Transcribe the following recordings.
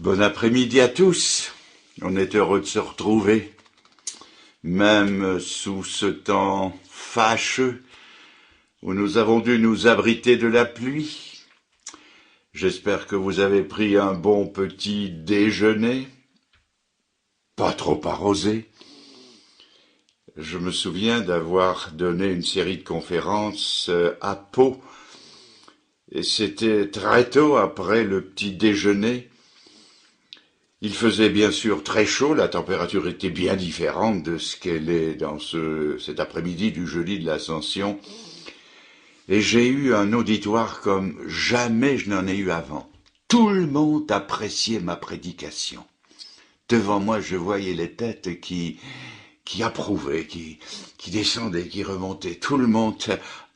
Bon après-midi à tous. On est heureux de se retrouver, même sous ce temps fâcheux où nous avons dû nous abriter de la pluie. J'espère que vous avez pris un bon petit déjeuner, pas trop arrosé. Je me souviens d'avoir donné une série de conférences à Pau, et c'était très tôt après le petit déjeuner. Il faisait bien sûr très chaud, la température était bien différente de ce qu'elle est dans cet après-midi du jeudi de l'Ascension, et j'ai eu un auditoire comme jamais je n'en ai eu avant. Tout le monde appréciait ma prédication. Devant moi, je voyais les têtes qui approuvaient, qui descendaient, qui remontaient. Tout le monde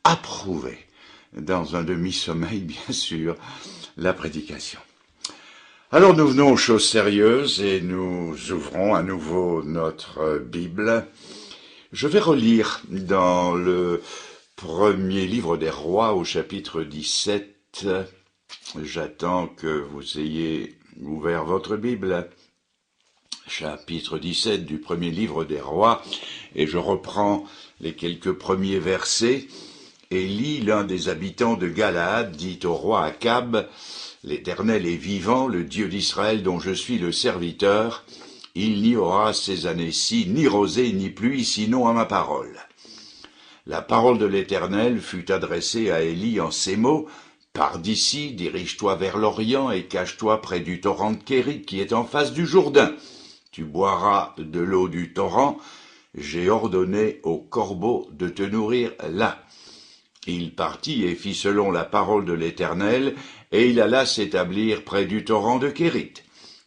approuvait, dans un demi-sommeil bien sûr, la prédication. Alors nous venons aux choses sérieuses et nous ouvrons à nouveau notre Bible. Je vais relire dans le premier livre des rois au chapitre 17. J'attends que vous ayez ouvert votre Bible. Chapitre 17 du premier livre des rois, et je reprends les quelques premiers versets. Élie, l'un des habitants de Galaad, dit au roi Akab: L'Éternel est vivant, le Dieu d'Israël dont je suis le serviteur. Il n'y aura ces années-ci ni rosée ni pluie, sinon à ma parole. La parole de l'Éternel fut adressée à Élie en ces mots: Pars d'ici, dirige-toi vers l'Orient et cache-toi près du torrent de Kérit qui est en face du Jourdain. Tu boiras de l'eau du torrent. J'ai ordonné aux corbeaux de te nourrir là. Il partit et fit selon la parole de l'Éternel, et il alla s'établir près du torrent de Kérit.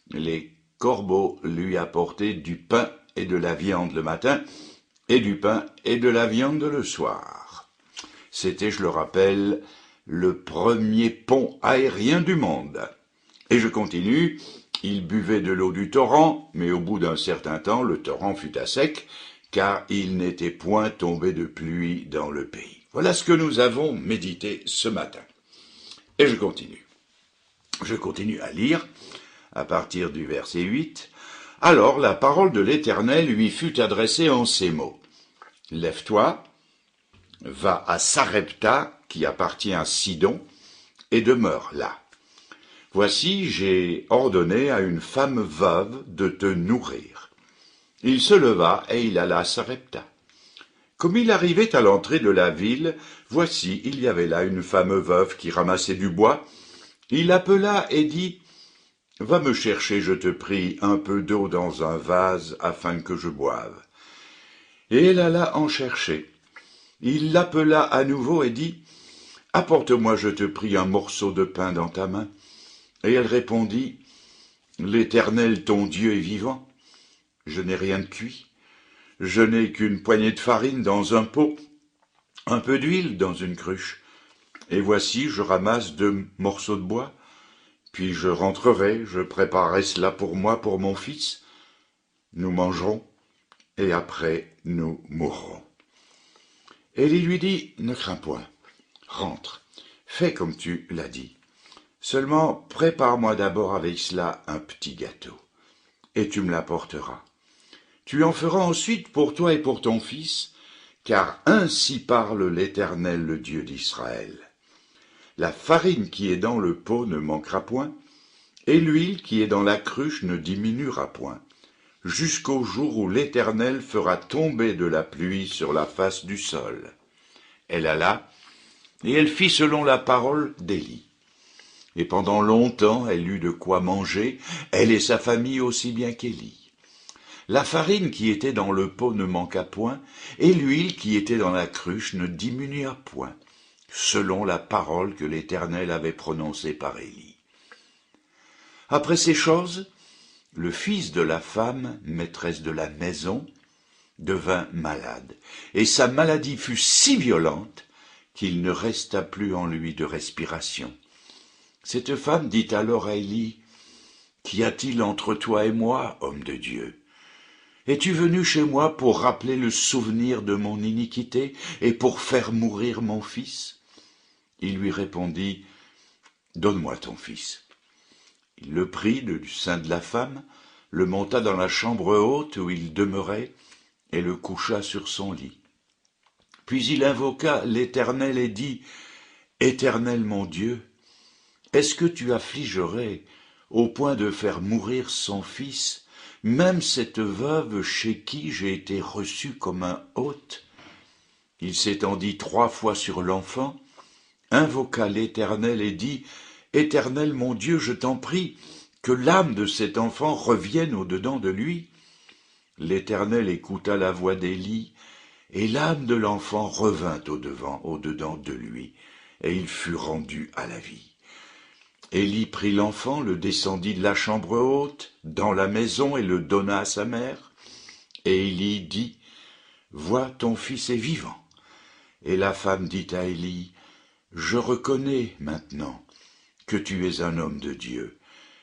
Les corbeaux lui apportaient du pain et de la viande le matin, et du pain et de la viande le soir. C'était, je le rappelle, le premier pont aérien du monde. Et je continue, il buvait de l'eau du torrent, mais au bout d'un certain temps, le torrent fut à sec, car il n'était point tombé de pluie dans le pays. Voilà ce que nous avons médité ce matin. Et je continue. Je continue à lire à partir du verset 8. Alors la parole de l'Éternel lui fut adressée en ces mots. Lève-toi, va à Sarepta, qui appartient à Sidon, et demeure là. Voici, j'ai ordonné à une femme veuve de te nourrir. Il se leva et il alla à Sarepta. Comme il arrivait à l'entrée de la ville, voici, il y avait là une femme veuve qui ramassait du bois. Il appela et dit, « Va me chercher, je te prie, un peu d'eau dans un vase afin que je boive. » Et elle alla en chercher. Il l'appela à nouveau et dit, « Apporte-moi, je te prie, un morceau de pain dans ta main. » Et elle répondit, « L'Éternel ton Dieu est vivant. Je n'ai rien de cuit. Je n'ai qu'une poignée de farine dans un pot, un peu d'huile dans une cruche. Et voici, je ramasse 2 morceaux de bois. Puis je rentrerai, je préparerai cela pour moi, pour mon fils. Nous mangerons, et après nous mourrons. » Élie lui dit, « Ne crains point, rentre, fais comme tu l'as dit. Seulement prépare-moi d'abord avec cela un petit gâteau, et tu me l'apporteras. Tu en feras ensuite pour toi et pour ton fils, car ainsi parle l'Éternel, le Dieu d'Israël. La farine qui est dans le pot ne manquera point, et l'huile qui est dans la cruche ne diminuera point, jusqu'au jour où l'Éternel fera tomber de la pluie sur la face du sol. » Elle alla, et elle fit selon la parole d'Élie. Et pendant longtemps elle eut de quoi manger, elle et sa famille aussi bien qu'Élie. La farine qui était dans le pot ne manqua point, et l'huile qui était dans la cruche ne diminua point, selon la parole que l'Éternel avait prononcée par Élie. Après ces choses, le fils de la femme, maîtresse de la maison, devint malade, et sa maladie fut si violente qu'il ne resta plus en lui de respiration. Cette femme dit alors à Élie, « Qu'y a-t-il entre toi et moi, homme de Dieu ? Es-tu venu chez moi pour rappeler le souvenir de mon iniquité et pour faire mourir mon fils ?» Il lui répondit, « Donne-moi ton fils. » Il le prit du sein de la femme, le monta dans la chambre haute où il demeurait, et le coucha sur son lit. Puis il invoqua l'Éternel et dit, « Éternel mon Dieu, est-ce que tu affligerais au point de faire mourir son fils, même cette veuve chez qui j'ai été reçu comme un hôte ?» Il s'étendit 3 fois sur l'enfant, invoqua l'Éternel et dit, « Éternel mon Dieu, je t'en prie, que l'âme de cet enfant revienne au-dedans de lui. » L'Éternel écouta la voix d'Élie, et l'âme de l'enfant revint au-dedans de lui, et il fut rendu à la vie. Élie prit l'enfant, le descendit de la chambre haute, dans la maison, et le donna à sa mère. Et Élie dit, « Vois, ton fils est vivant. » Et la femme dit à Élie, « Je reconnais maintenant que tu es un homme de Dieu,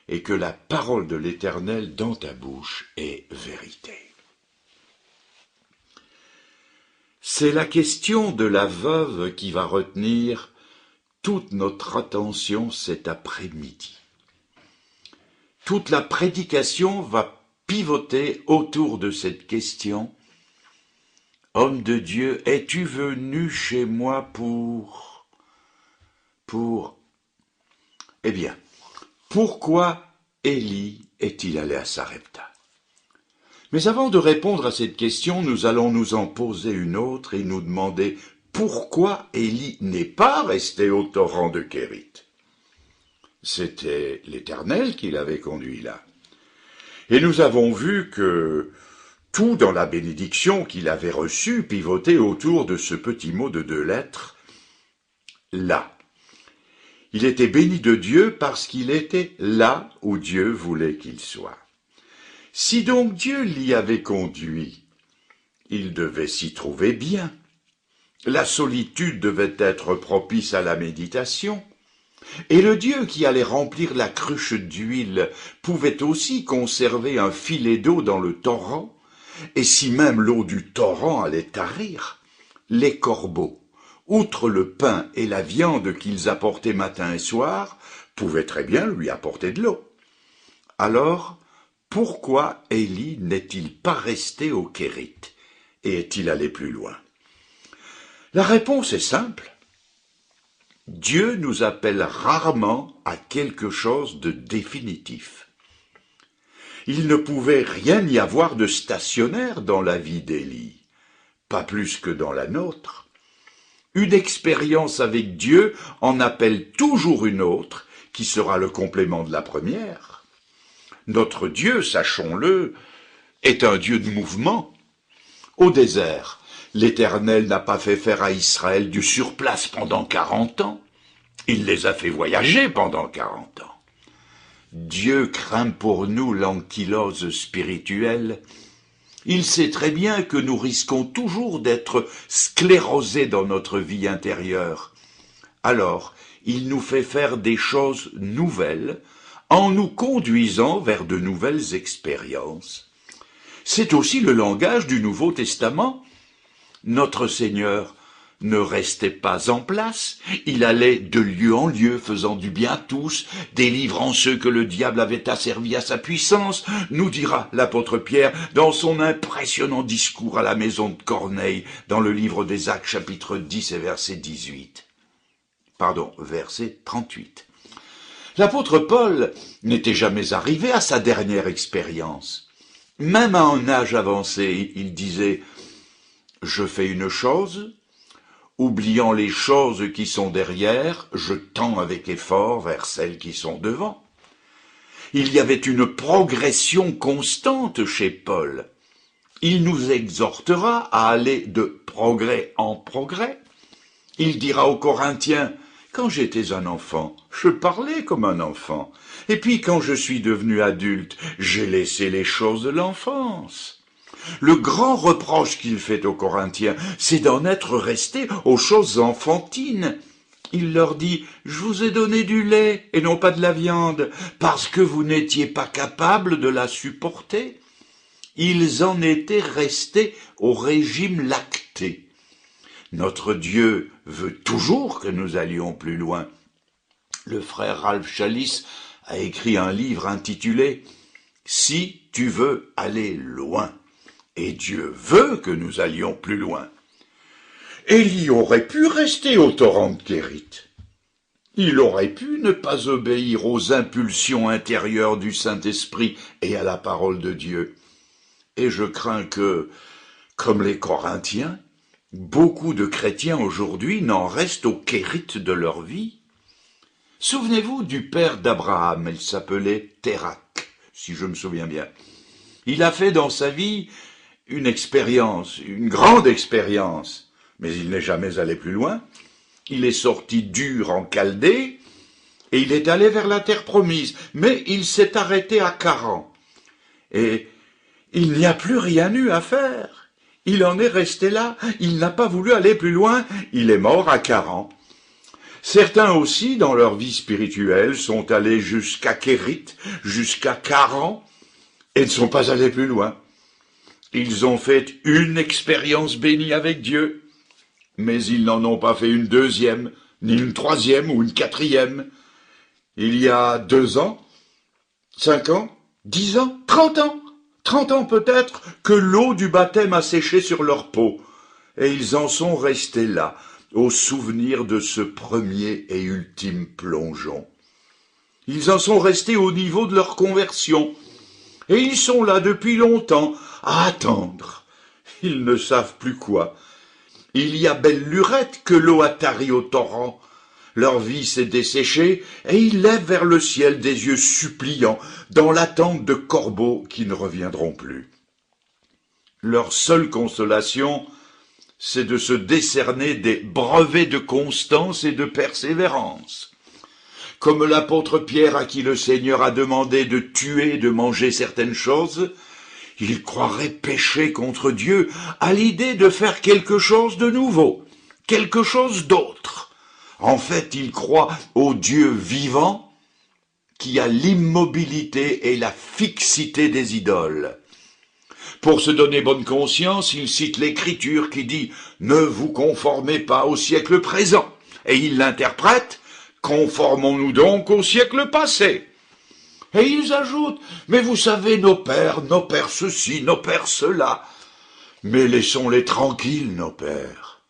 et que la parole de l'Éternel dans ta bouche est vérité. » C'est la question de la veuve qui va retenir toute notre attention cet après-midi. Toute la prédication va pivoter autour de cette question. Homme de Dieu, es-tu venu chez moi pour... Eh bien, pourquoi Élie est-il allé à Sarepta? Mais avant de répondre à cette question, nous allons nous en poser une autre et nous demander pourquoi Élie n'est pas resté au torrent de Kérit. C'était l'Éternel qui l'avait conduit là. Et nous avons vu que tout dans la bénédiction qu'il avait reçue pivotait autour de ce petit mot de 2 lettres, là. Il était béni de Dieu parce qu'il était là où Dieu voulait qu'il soit. Si donc Dieu l'y avait conduit, il devait s'y trouver bien. La solitude devait être propice à la méditation. Et le Dieu qui allait remplir la cruche d'huile pouvait aussi conserver un filet d'eau dans le torrent, et si même l'eau du torrent allait tarir, les corbeaux, outre le pain et la viande qu'ils apportaient matin et soir, pouvaient très bien lui apporter de l'eau. Alors, pourquoi Élie n'est-il pas resté au Kérit et est-il allé plus loin? La réponse est simple. Dieu nous appelle rarement à quelque chose de définitif. Il ne pouvait rien y avoir de stationnaire dans la vie d'Élie, pas plus que dans la nôtre. Une expérience avec Dieu en appelle toujours une autre, qui sera le complément de la première. Notre Dieu, sachons-le, est un Dieu de mouvement. Au désert, l'Éternel n'a pas fait faire à Israël du surplace pendant 40 ans. Il les a fait voyager pendant 40 ans. Dieu craint pour nous l'ankylose spirituelle. Il sait très bien que nous risquons toujours d'être sclérosés dans notre vie intérieure. Alors, il nous fait faire des choses nouvelles, en nous conduisant vers de nouvelles expériences. C'est aussi le langage du Nouveau Testament. Notre Seigneur ne restait pas en place, il allait de lieu en lieu, faisant du bien à tous, délivrant ceux que le diable avait asservis à sa puissance, nous dira l'apôtre Pierre dans son impressionnant discours à la maison de Corneille, dans le livre des Actes chapitre 10 et verset 38. L'apôtre Paul n'était jamais arrivé à sa dernière expérience. Même à un âge avancé, il disait « Je fais une chose, oubliant les choses qui sont derrière, je tends avec effort vers celles qui sont devant. » Il y avait une progression constante chez Paul. Il nous exhortera à aller de progrès en progrès. Il dira aux Corinthiens « Quand j'étais un enfant, je parlais comme un enfant. Et puis quand je suis devenu adulte, j'ai laissé les choses de l'enfance. » Le grand reproche qu'il fait aux Corinthiens, c'est d'en être resté aux choses enfantines. Il leur dit « Je vous ai donné du lait et non pas de la viande, parce que vous n'étiez pas capables de la supporter. » Ils en étaient restés au régime lacté. Notre Dieu veut toujours que nous allions plus loin. Le frère Ralph Chalice a écrit un livre intitulé « Si tu veux aller loin ». Et Dieu veut que nous allions plus loin. Élie aurait pu rester au torrent de Kérit. Il aurait pu ne pas obéir aux impulsions intérieures du Saint-Esprit et à la parole de Dieu. Et je crains que, comme les Corinthiens, beaucoup de chrétiens aujourd'hui n'en restent au Kérit de leur vie. Souvenez-vous du père d'Abraham, il s'appelait Térak, si je me souviens bien. Il a fait dans sa vie une expérience, une grande expérience, mais il n'est jamais allé plus loin. Il est sorti d'Ur en Chaldée, et il est allé vers la terre promise, mais il s'est arrêté à Charan. Et il n'y a plus rien eu à faire. Il en est resté là, il n'a pas voulu aller plus loin, il est mort à Charan. Certains aussi, dans leur vie spirituelle, sont allés jusqu'à Kérit, jusqu'à Charan, et ne sont pas allés plus loin. Ils ont fait une expérience bénie avec Dieu, mais ils n'en ont pas fait une deuxième, ni une troisième ou une quatrième. Il y a 2 ans, 5 ans, 10 ans, 30 ans peut-être, que l'eau du baptême a séché sur leur peau, et ils en sont restés là, au souvenir de ce premier et ultime plongeon. Ils en sont restés au niveau de leur conversion, et ils sont là depuis longtemps, à attendre. Ils ne savent plus quoi. Il y a belle lurette que l'eau a tari au torrent. Leur vie s'est desséchée, et ils lèvent vers le ciel des yeux suppliants, dans l'attente de corbeaux qui ne reviendront plus. Leur seule consolation, c'est de se décerner des brevets de constance et de persévérance. Comme l'apôtre Pierre à qui le Seigneur a demandé de tuer et de manger certaines choses, il croirait pécher contre Dieu à l'idée de faire quelque chose de nouveau, quelque chose d'autre. En fait, il croit au Dieu vivant qui a l'immobilité et la fixité des idoles. Pour se donner bonne conscience, il cite l'Écriture qui dit « Ne vous conformez pas au siècle présent » et il l'interprète « Conformons-nous donc au siècle passé ». Et ils ajoutent « Mais vous savez, nos pères ceci, nos pères cela. » Mais laissons-les tranquilles, nos pères.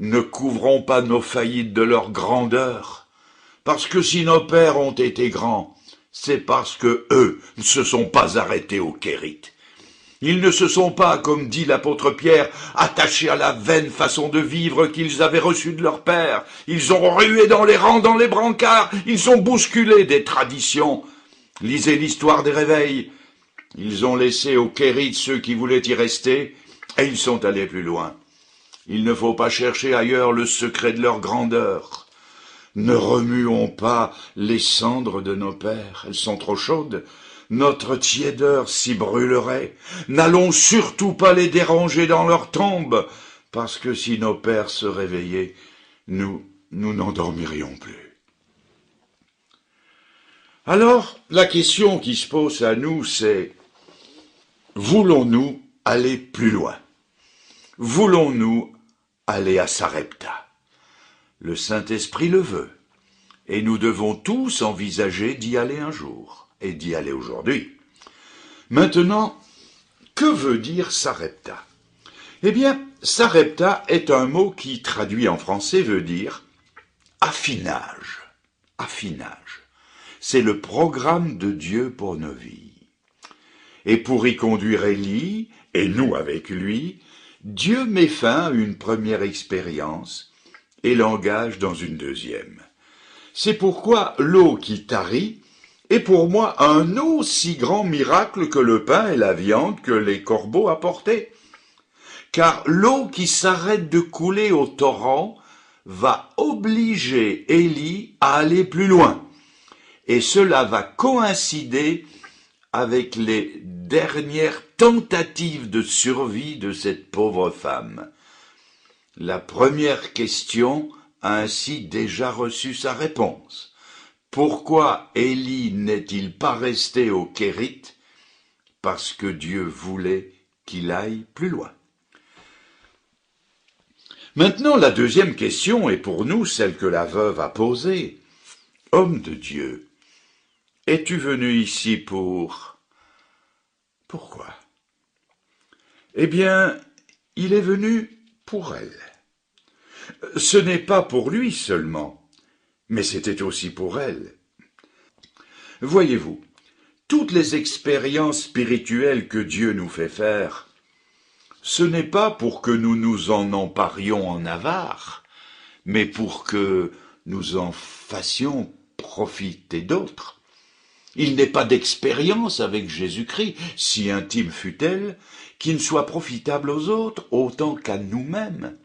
Ne couvrons pas nos faillites de leur grandeur. Parce que si nos pères ont été grands, c'est parce que eux ne se sont pas arrêtés au Kérit. Ils ne se sont pas, comme dit l'apôtre Pierre, attachés à la vaine façon de vivre qu'ils avaient reçue de leur père. Ils ont rué dans les rangs, dans les brancards, ils ont bousculé des traditions. Lisez l'histoire des réveils. Ils ont laissé au Kérit ceux qui voulaient y rester, et ils sont allés plus loin. Il ne faut pas chercher ailleurs le secret de leur grandeur. Ne remuons pas les cendres de nos pères, elles sont trop chaudes. Notre tiédeur s'y brûlerait. N'allons surtout pas les déranger dans leur tombe, parce que si nos pères se réveillaient, nous n'endormirions plus. Alors, la question qui se pose à nous, c'est « Voulons-nous aller plus loin? Voulons-nous aller à Sarepta ?» Le Saint-Esprit le veut, et nous devons tous envisager d'y aller un jour, et d'y aller aujourd'hui. Maintenant, que veut dire Sarepta? Eh bien, Sarepta est un mot qui, traduit en français, veut dire « affinage ». Affinage. C'est le programme de Dieu pour nos vies. Et pour y conduire Élie, et nous avec lui, Dieu met fin à une première expérience et l'engage dans une deuxième. C'est pourquoi l'eau qui tarit est pour moi un aussi grand miracle que le pain et la viande que les corbeaux apportaient. Car l'eau qui s'arrête de couler au torrent va obliger Élie à aller plus loin. Et cela va coïncider avec les dernières tentatives de survie de cette pauvre femme. La première question a ainsi déjà reçu sa réponse. Pourquoi Élie n'est-il pas resté au Kérit? Parce que Dieu voulait qu'il aille plus loin. Maintenant, la deuxième question est pour nous celle que la veuve a posée. Homme de Dieu, es-tu venu ici pour... Pourquoi? Eh bien, il est venu pour elle. Ce n'est pas pour lui seulement, mais c'était aussi pour elle. Voyez-vous, toutes les expériences spirituelles que Dieu nous fait faire, ce n'est pas pour que nous nous en emparions en avare, mais pour que nous en fassions profiter d'autres. Il n'est pas d'expérience avec Jésus-Christ, si intime fût-elle, qui ne soit profitable aux autres autant qu'à nous-mêmes.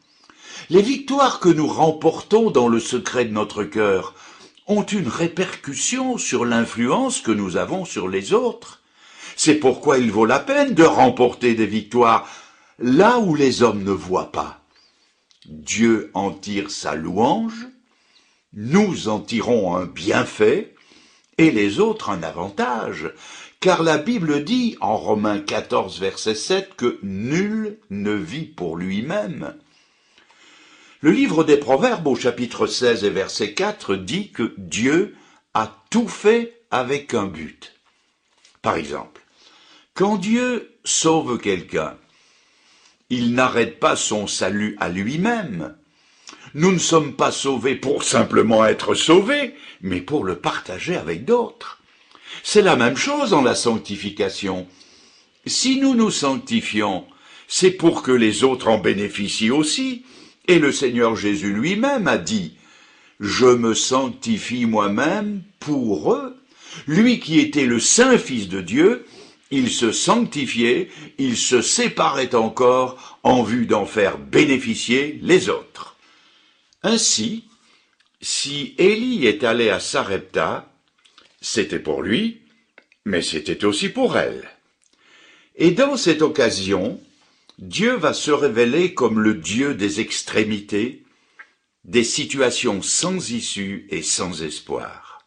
Les victoires que nous remportons dans le secret de notre cœur ont une répercussion sur l'influence que nous avons sur les autres. C'est pourquoi il vaut la peine de remporter des victoires là où les hommes ne voient pas. Dieu en tire sa louange, nous en tirons un bienfait, et les autres un avantage, car la Bible dit en Romains 14, verset 7 que nul ne vit pour lui-même. Le livre des Proverbes au chapitre 16 et verset 4 dit que Dieu a tout fait avec un but. Par exemple, quand Dieu sauve quelqu'un, il n'arrête pas son salut à lui-même. Nous ne sommes pas sauvés pour simplement être sauvés, mais pour le partager avec d'autres. C'est la même chose en la sanctification. Si nous nous sanctifions, c'est pour que les autres en bénéficient aussi. Et le Seigneur Jésus lui-même a dit « Je me sanctifie moi-même pour eux ». Lui qui était le Saint Fils de Dieu, il se sanctifiait, il se séparait encore en vue d'en faire bénéficier les autres. Ainsi, si Élie est allé à Sarepta, c'était pour lui, mais c'était aussi pour elle. Et dans cette occasion, Dieu va se révéler comme le Dieu des extrémités, des situations sans issue et sans espoir.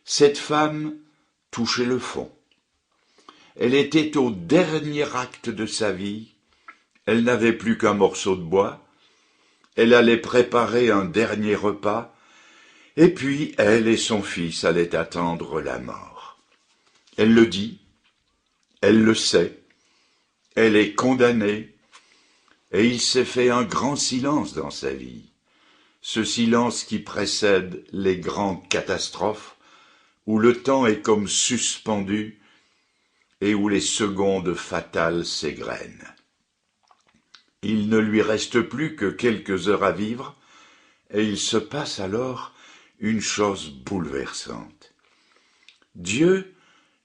Cette femme touchait le fond. Elle était au dernier acte de sa vie, elle n'avait plus qu'un morceau de bois, elle allait préparer un dernier repas, et puis elle et son fils allaient attendre la mort. Elle le dit, elle le sait, elle est condamnée, et il s'est fait un grand silence dans sa vie, ce silence qui précède les grandes catastrophes, où le temps est comme suspendu et où les secondes fatales s'égrènent. Il ne lui reste plus que quelques heures à vivre, et il se passe alors une chose bouleversante. Dieu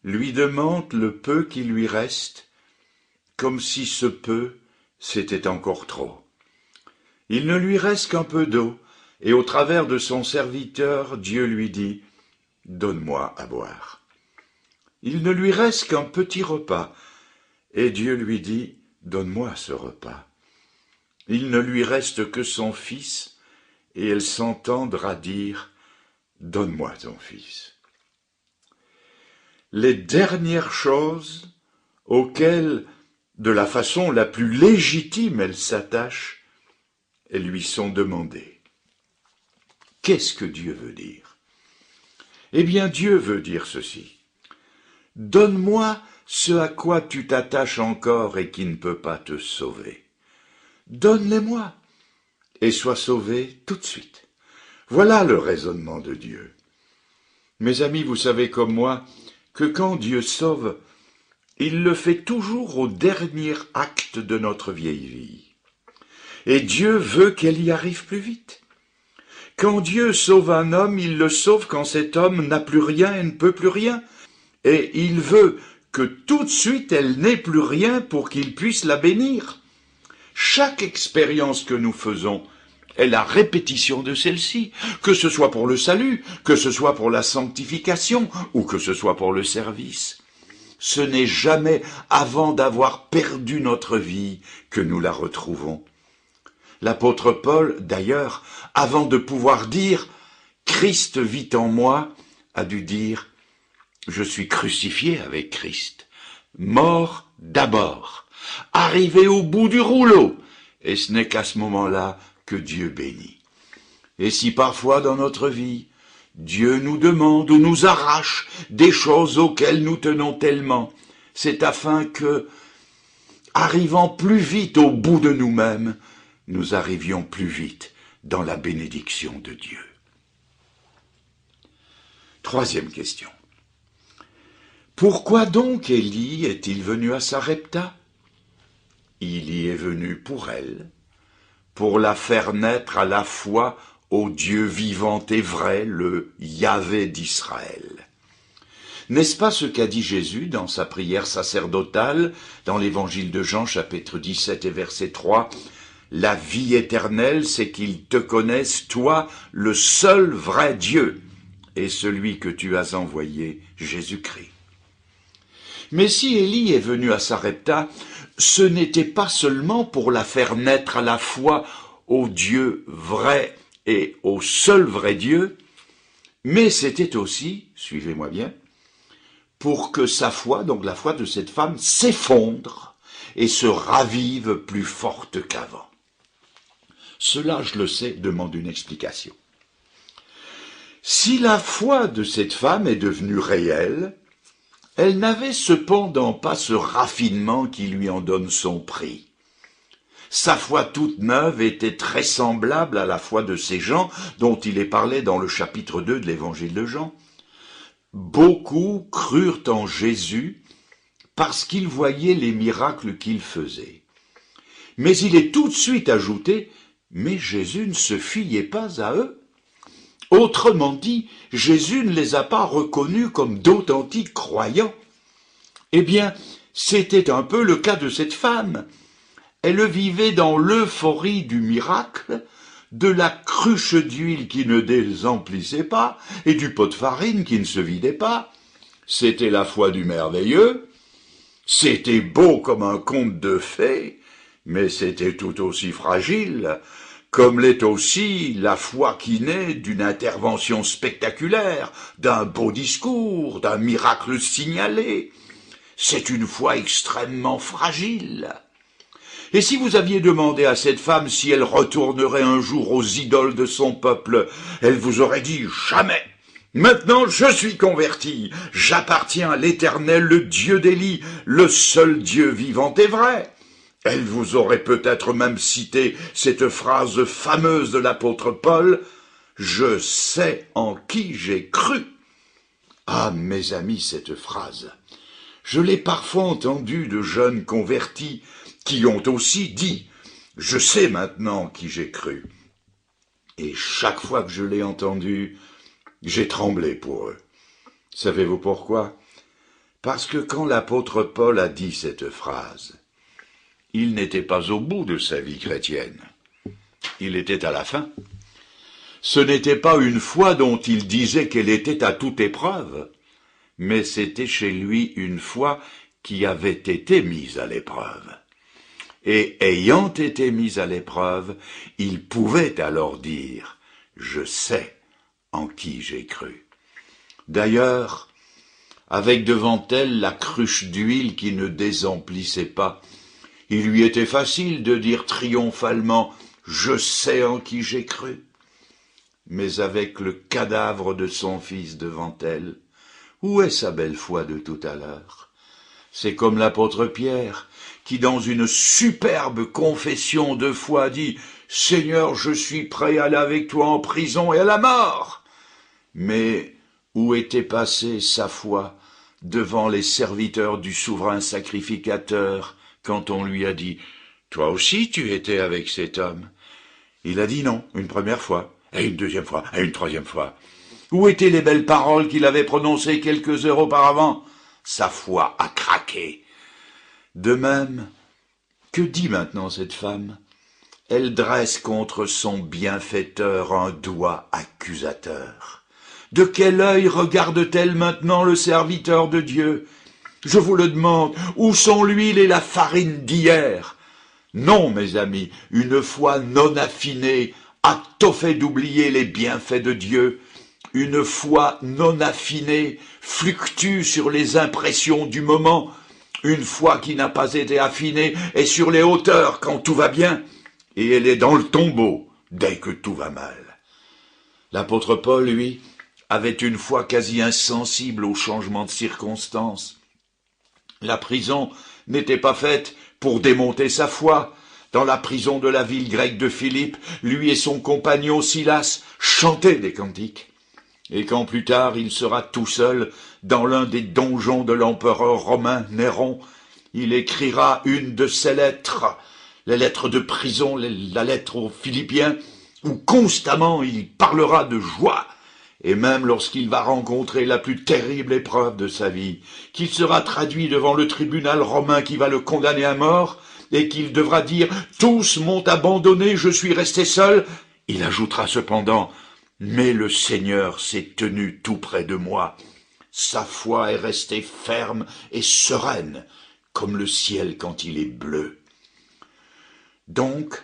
lui demande le peu qui lui reste, comme si ce peu, c'était encore trop. Il ne lui reste qu'un peu d'eau, et au travers de son serviteur, Dieu lui dit « Donne-moi à boire ». Il ne lui reste qu'un petit repas, et Dieu lui dit « Donne-moi ce repas ». Il ne lui reste que son fils, et elle s'entendra dire « Donne-moi ton fils ». Les dernières choses auxquelles, de la façon la plus légitime, elle s'attache, elles lui sont demandées. Qu'est-ce que Dieu veut dire? Eh bien, Dieu veut dire ceci. Donne-moi ce à quoi tu t'attaches encore et qui ne peut pas te sauver. Donne-les-moi et sois sauvé tout de suite. Voilà le raisonnement de Dieu. Mes amis, vous savez comme moi que quand Dieu sauve, il le fait toujours au dernier acte de notre vieille vie. Et Dieu veut qu'elle y arrive plus vite. Quand Dieu sauve un homme, il le sauve quand cet homme n'a plus rien et ne peut plus rien. Et il veut que tout de suite elle n'ait plus rien pour qu'il puisse la bénir. Chaque expérience que nous faisons est la répétition de celle-ci, que ce soit pour le salut, que ce soit pour la sanctification ou que ce soit pour le service. Ce n'est jamais avant d'avoir perdu notre vie que nous la retrouvons. L'apôtre Paul, d'ailleurs, avant de pouvoir dire « Christ vit en moi », a dû dire « Je suis crucifié avec Christ, mort d'abord, arrivé au bout du rouleau ». Et ce n'est qu'à ce moment-là que Dieu bénit. Et si parfois dans notre vie, Dieu nous demande ou nous arrache des choses auxquelles nous tenons tellement. C'est afin que, arrivant plus vite au bout de nous-mêmes, nous arrivions plus vite dans la bénédiction de Dieu. Troisième question. Pourquoi donc Élie est-il venu à Sarepta? Il y est venu pour elle, pour la faire naître à la fois au Dieu vivant et vrai, le Yahvé d'Israël. N'est-ce pas ce qu'a dit Jésus dans sa prière sacerdotale, dans l'évangile de Jean, chapitre 17 et verset 3, « La vie éternelle, c'est qu'ils te connaissent, toi, le seul vrai Dieu, et celui que tu as envoyé, Jésus-Christ. » Mais si Élie est venu à Sarepta, ce n'était pas seulement pour la faire naître à la fois au Dieu vrai et au seul vrai Dieu, mais c'était aussi, suivez-moi bien, pour que sa foi, donc la foi de cette femme, s'effondre et se ravive plus forte qu'avant. Cela, je le sais, demande une explication. Si la foi de cette femme est devenue réelle, elle n'avait cependant pas ce raffinement qui lui en donne son prix. Sa foi toute neuve était très semblable à la foi de ces gens dont il est parlé dans le chapitre 2 de l'évangile de Jean. Beaucoup crurent en Jésus parce qu'ils voyaient les miracles qu'il faisait. Mais il est tout de suite ajouté, mais Jésus ne se fiait pas à eux. Autrement dit, Jésus ne les a pas reconnus comme d'authentiques croyants. Eh bien, c'était un peu le cas de cette femme. Elle vivait dans l'euphorie du miracle, de la cruche d'huile qui ne désemplissait pas et du pot de farine qui ne se vidait pas. C'était la foi du merveilleux. C'était beau comme un conte de fées, mais c'était tout aussi fragile, comme l'est aussi la foi qui naît d'une intervention spectaculaire, d'un beau discours, d'un miracle signalé. C'est une foi extrêmement fragile. Et si vous aviez demandé à cette femme si elle retournerait un jour aux idoles de son peuple, elle vous aurait dit « Jamais ! Maintenant je suis convertie, j'appartiens à l'Éternel, le Dieu d'Élie, le seul Dieu vivant et vrai. » Elle vous aurait peut-être même cité cette phrase fameuse de l'apôtre Paul, « Je sais en qui j'ai cru ». Ah, mes amis, cette phrase, je l'ai parfois entendue de jeunes convertis qui ont aussi dit « Je sais maintenant qui j'ai cru ». Et chaque fois que je l'ai entendue, j'ai tremblé pour eux. Savez-vous pourquoi? Parce que quand l'apôtre Paul a dit cette phrase, il n'était pas au bout de sa vie chrétienne. Il était à la fin. Ce n'était pas une foi dont il disait qu'elle était à toute épreuve, mais c'était chez lui une foi qui avait été mise à l'épreuve. Et ayant été mise à l'épreuve, il pouvait alors dire « Je sais en qui j'ai cru ». D'ailleurs, avec devant elle la cruche d'huile qui ne désemplissait pas, il lui était facile de dire triomphalement « Je sais en qui j'ai cru ». Mais avec le cadavre de son fils devant elle, où est sa belle foi de tout à l'heure? C'est comme l'apôtre Pierre, qui dans une superbe confession de foi dit « Seigneur, je suis prêt à aller avec toi en prison et à la mort ». Mais où était passée sa foi devant les serviteurs du souverain sacrificateur quand on lui a dit « Toi aussi tu étais avec cet homme ». Il a dit non, une première fois, et une deuxième fois, et une troisième fois. Où étaient les belles paroles qu'il avait prononcées quelques heures auparavant? Sa foi a craqué. De même, que dit maintenant cette femme? Elle dresse contre son bienfaiteur un doigt accusateur. De quel œil regarde-t-elle maintenant le serviteur de Dieu? Je vous le demande, où sont l'huile et la farine d'hier? Non, mes amis, une foi non affinée a tôt fait d'oublier les bienfaits de Dieu. Une foi non affinée fluctue sur les impressions du moment. Une foi qui n'a pas été affinée est sur les hauteurs quand tout va bien, et elle est dans le tombeau dès que tout va mal. L'apôtre Paul, lui, avait une foi quasi insensible aux changements de circonstances. La prison n'était pas faite pour démonter sa foi. Dans la prison de la ville grecque de Philippe, lui et son compagnon Silas chantaient des cantiques. Et quand plus tard il sera tout seul dans l'un des donjons de l'empereur romain Néron, il écrira une de ses lettres, les lettres de prison, la lettre aux Philippiens, où constamment il parlera de joie, et même lorsqu'il va rencontrer la plus terrible épreuve de sa vie, qu'il sera traduit devant le tribunal romain qui va le condamner à mort, et qu'il devra dire « Tous m'ont abandonné, je suis resté seul », il ajoutera cependant « Mais le Seigneur s'est tenu tout près de moi. Sa foi est restée ferme et sereine, comme le ciel quand il est bleu. » Donc,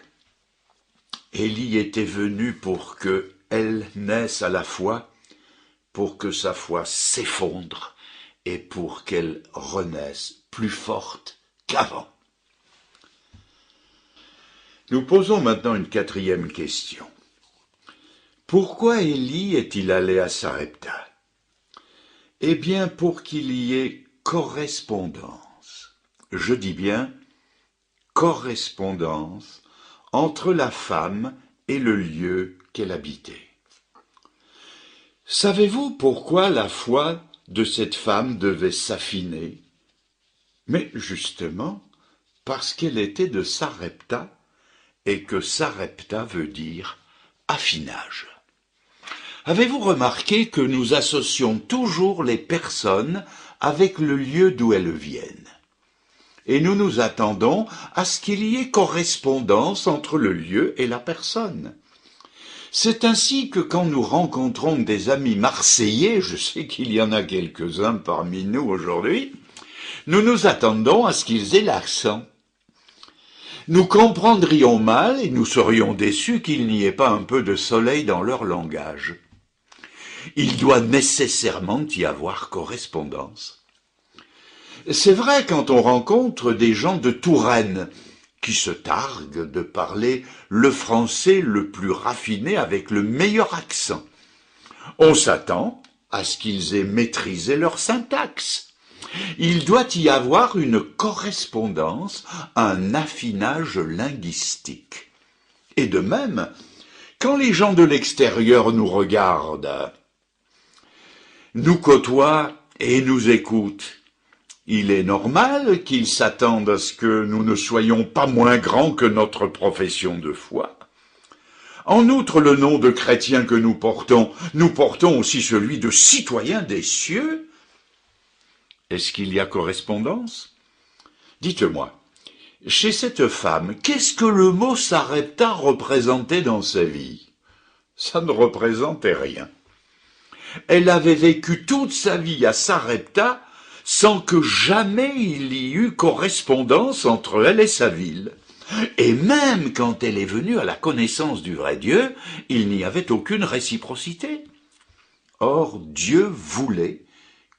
Élie était venu pour que elle naisse à la foi, pour que sa foi s'effondre et pour qu'elle renaisse plus forte qu'avant. Nous posons maintenant une quatrième question. Pourquoi Élie est-il allé à Sarepta? Eh bien, pour qu'il y ait correspondance. Je dis bien correspondance entre la femme et le lieu qu'elle habitait. Savez-vous pourquoi la foi de cette femme devait s'affiner? Mais justement, parce qu'elle était de Sarepta, et que Sarepta veut dire affinage. Avez-vous remarqué que nous associons toujours les personnes avec le lieu d'où elles viennent? Et nous nous attendons à ce qu'il y ait correspondance entre le lieu et la personne. C'est ainsi que quand nous rencontrons des amis marseillais, je sais qu'il y en a quelques-uns parmi nous aujourd'hui, nous nous attendons à ce qu'ils aient l'accent. Nous comprendrions mal et nous serions déçus qu'il n'y ait pas un peu de soleil dans leur langage. Il doit nécessairement y avoir correspondance. C'est vrai quand on rencontre des gens de Touraine qui se targuent de parler le français le plus raffiné avec le meilleur accent. On s'attend à ce qu'ils aient maîtrisé leur syntaxe. Il doit y avoir une correspondance, un affinage linguistique. Et de même, quand les gens de l'extérieur nous regardent, nous côtoient et nous écoutent, il est normal qu'ils s'attendent à ce que nous ne soyons pas moins grands que notre profession de foi. En outre, le nom de chrétien que nous portons aussi celui de citoyen des cieux. Est-ce qu'il y a correspondance? Dites-moi, chez cette femme, qu'est-ce que le mot Sarepta représentait dans sa vie? Ça ne représentait rien. Elle avait vécu toute sa vie à Sarepta sans que jamais il y eut correspondance entre elle et sa ville. Et même quand elle est venue à la connaissance du vrai Dieu, il n'y avait aucune réciprocité. Or, Dieu voulait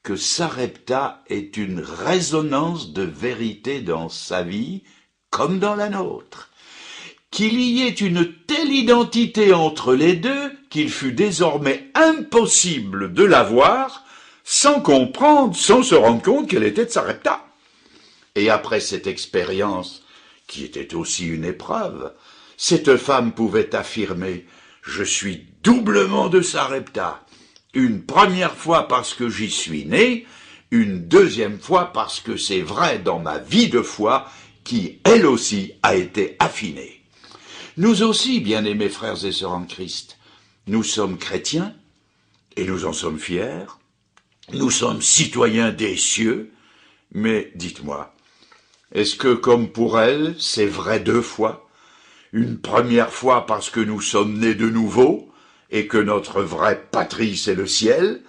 que Sarepta ait une résonance de vérité dans sa vie, comme dans la nôtre. Qu'il y ait une telle identité entre les deux qu'il fut désormais impossible de la voir sans comprendre, sans se rendre compte qu'elle était de Sarepta. Et après cette expérience, qui était aussi une épreuve, cette femme pouvait affirmer « Je suis doublement de Sarepta ». Une première fois parce que j'y suis né, une deuxième fois parce que c'est vrai dans ma vie de foi qui, elle aussi, a été affinée. Nous aussi, bien-aimés frères et sœurs en Christ, nous sommes chrétiens et nous en sommes fiers, nous sommes citoyens des cieux, mais dites-moi, est-ce que comme pour elle, c'est vrai deux fois? Une première fois parce que nous sommes nés de nouveau, et que notre vraie patrie c'est le ciel,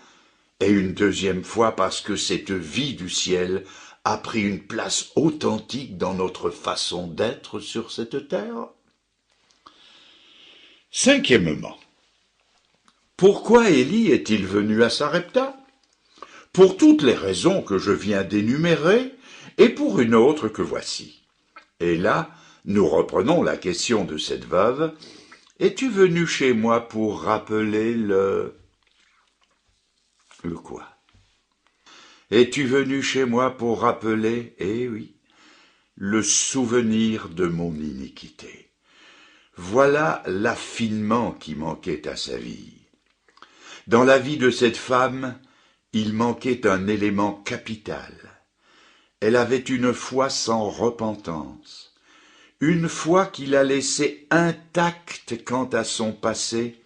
et une deuxième fois parce que cette vie du ciel a pris une place authentique dans notre façon d'être sur cette terre. Cinquièmement, pourquoi Élie est-il venu à Sarepta? Pour toutes les raisons que je viens d'énumérer, et pour une autre que voici. Et là, nous reprenons la question de cette veuve. Es-tu venu chez moi pour rappeler le... Quoi? Es-tu venu chez moi pour rappeler, eh oui, le souvenir de mon iniquité? Voilà l'affinement qui manquait à sa vie. Dans la vie de cette femme, il manquait un élément capital. Elle avait une foi sans repentance, une foi qui la laissait intacte quant à son passé